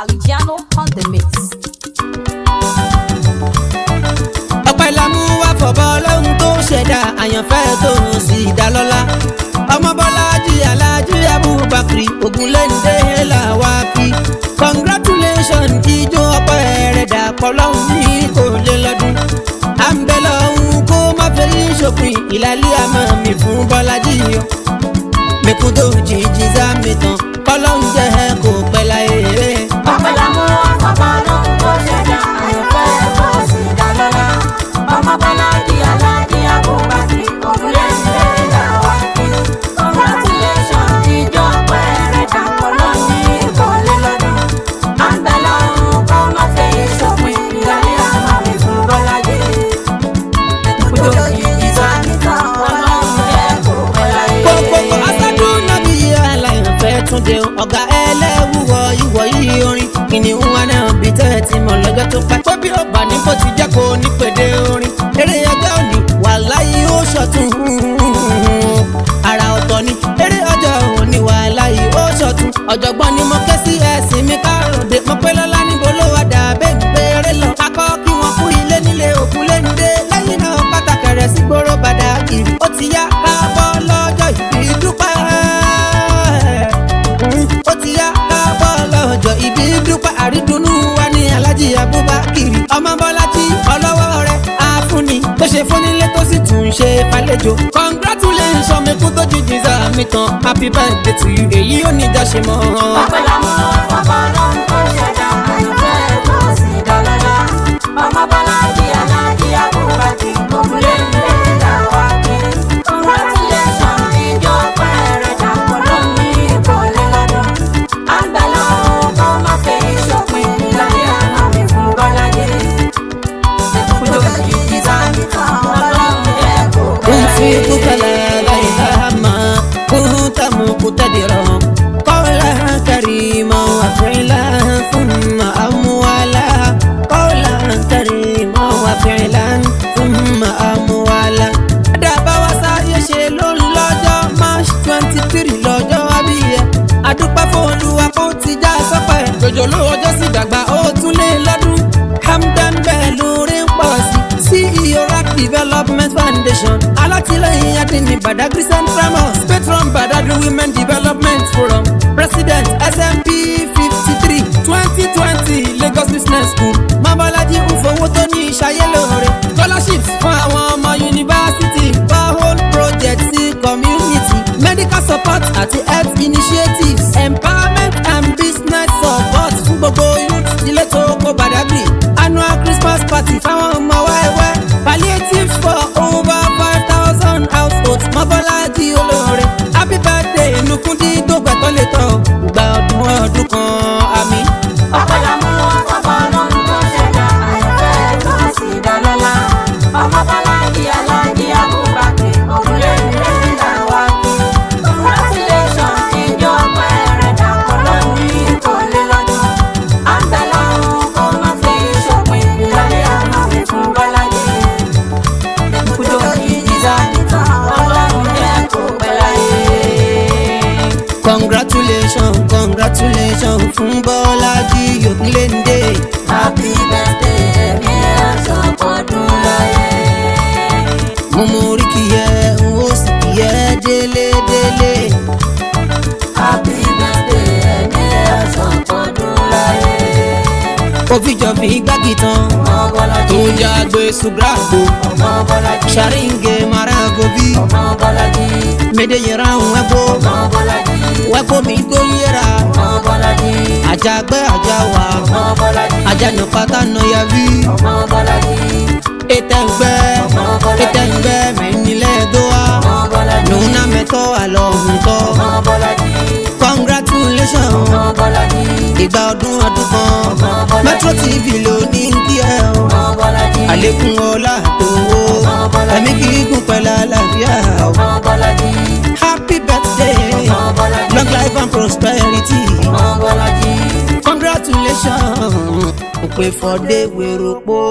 Aligiano on the mix. ọpẹ́ la mú wá fọ̀bọ́ lóhun tó ṣẹ̀dá àyànfẹ́ tó sì dá lọ́lá. ọmọ Bọ́lájí Aláàjì Abubakar Ògúnléndé làwa kí. congratulations ijó ọpẹ́ rẹ̀ dàpọ̀ lọ́hùn ní kò lè lọ́dún. à ń bẹ lọ́hùn kó má fẹ́ yí ṣòpin ìlàlí àmọ́ mi fún Bọ́lájí yọ. mẹ́kún tó jìjì sá mi tán kọ́lọ́hún jẹ́ kó pẹ́ láyé. ọpẹ́ la mú wá fọ̀bọ́ lóhun tó ṣẹ̀dá àyànfẹ́ tó sì dá lọ́lá. ọmọ Bọ́lájí Aláàjì Abubakar Ògúnléndé làwa kí. congratulations ijó ọpẹ́ rẹ̀ dàpọ̀ lọ́hùn ní kò lè lọ́dún. à ń bẹ lọ́hùn kó má fẹ́ yí ṣòpin ìlàlí àmọ́ mi fún Bọ́lájí. mẹ́kún tó jìjì sá mi tán kọ́lọ́hún jẹ́ kó pẹ́ láyé. Gbogbo asádùn nàbí aláìfẹ́ túnde ọ̀gá ẹlẹ́wùwọ̀ ìwọ̀ yìí orin kìnìún wa náà bí tẹ́ ti mọ̀ lọ́jọ́ tó pẹ́. pé bí ó bá ní bó ti jẹ́ kó ní pèdè orin eré ọjọ́ òní wàláhì ó ṣọ̀tún ara ọ̀tọ̀ ni eré ọjọ́ òní wàláhì ó ṣọ̀tún ọ̀jọ̀gbọ́n ni mo ké sí ẹ̀sìn mi káròdé mo pé lọ́lá níbo ló wà dà bẹ́ẹ̀ ń péré lọ. akọ́ kí wọ́n kú ilé nílé Ògúnléndé lẹ́yìn náà pàtàkì rẹ̀ sí gbòòrò Bàdágìrì ó ti yá káàbọ̀ lọ́jọ́ ìbí dúpẹ́ ó ti yá káàbọ̀ lọ́jọ́ ìbí dúpẹ́ àrídùnnú wa ní Aláàjì Abubakar ọmọ Bọ́lájí ọlọ́wọ́ rẹ̀ àfúnni tó ṣe fúnilé tó sì tún ṣe fàlejò. congratulations mẹ́kún tó ju jìzà mi tán happy birthday to you èyí ò ní já ṣe mọ́. ọpẹ́ la mú wá fọ̀bọ́ lóhun tó ṣẹ̀dá àyànfẹ́ tó sì dá lọ́lá. ọmọ Bọ́lájí Aláàjì Abubakar Ògúnléndé làwa kí. congratulations ijó ọpẹ́ rẹ̀ dàpọ̀ lọ́hùn ní kò lè lọ́dún. à ń bẹ lọ́hùn kó má fẹ́ yí ṣòpin ìlàlí àmọ́ mi fún Bọ́lájí. mẹ́kún tó jìjì sá mi tán kọ́lọ́hún jẹ́ kó pẹ́ أنفقك láyé. لا إله ما كنت مقتدرا قولا كريما وفعلا ثم أموالا قولا كريما وفعلا ثم أموالا. dábàá wá sáyé ṣe ló ń lọ́jọ́ March 23 lọ́jọ́ abíyẹ adúpẹ́ fún Olúwa kó ti já sọ́pẹ́ jòjò ló ọjọ́ sì dàgbà ó tún lé lọ́dún hamdan bẹ́ẹ̀ lórí ń pọ̀ sí CEO Rack Development Foundation alátìlẹ́yìn adini Badagry Central Mosque patron Badagry Women Development Forum president SMP 53 2020 Lagos Business School Bọ́lájí ń fowó tó ní ìṣayé lóore scholarships fún àwọn ọmọ yunifásitì borehole project sí community medical support àti health initiatives empowerment and business support fún gbogbo youth ilé tó kó Badagry annual Christmas party fáwọn ọmọ wẹ́wẹ́ palliative for over 5,000 households Bọ́lájí olóore happy birthday nukun dídó gbẹ̀tọ́ lè tọ́ gba ọdún kan àmín. ọpẹ́ la mú wá fọ̀bọ́ lóhun tó ṣẹ̀dá àyànfẹ́ tó sì dá lọ́lá. ọmọ Bọ́lájí Aláàjì Abubakar Ògúnléndé làwa kí. congratulations ijó ọpẹ́ rẹ̀ dàpọ̀ lọ́hùn ní kò lè lọ́dún. à ń bẹ lọ́hùn kó má fi ṣòpin ìlàlí àmọ́ mi fún Bọ́lájí. mẹ́kún tó jìjì sá mi tán Ọlọ́run jẹ́ kó pẹ́ láyé. congratulations fún Bọ́lájí Ògúnléndé. happy birthday ẹ̀mí àṣọpọ̀dún láyé. mo mọ orí kìyẹ n ó sì kìyẹ délédélé. happy birthday ẹ̀mí àṣọpọ̀dún láyé. òfìjọ fi gbági tán ọmọ Bọ́lájí. tó jágbe sugragbo ọmọ Bọ́lájí. ṣàríǹgè maragobi ọmọ Bọ́lájí. médèyẹra wẹ́gbó ọmọ Bọ́lájí. wẹ́gbó mi tó yẹra ọmọ Bọ́lájí. àjàgbẹ́ àjàwà ọmọ Bọ́lájí. àjànà pátá nọyàví ọmọ Bọ́lájí. ètẹ̀ǹgbẹ́ mẹ́nilẹ̀ dọ́wà ọmọ Bọ́lájí. nùnà mẹ́tọ́ àlọ́hùntọ́ ọmọ Bọ́lájí. congratulations ọmọ Bọ́lájí. ìgbà ọdún kan ọmọ Bọ́lájí. Metro TV ló ní kí ẹ o ọmọ Bọ́lájí. àlékún ọlá àtòwò ọmọ Bọ́lájí. ẹ̀mí gígùn pẹ̀lú àlàáfíà o. ọmọ Bọ́lájí. happy birthday ọmọ Bọ́lájí. long life and prosperity ọmọ Bọ́lájí. congratulations òpè fọdé wèrò pọ̀.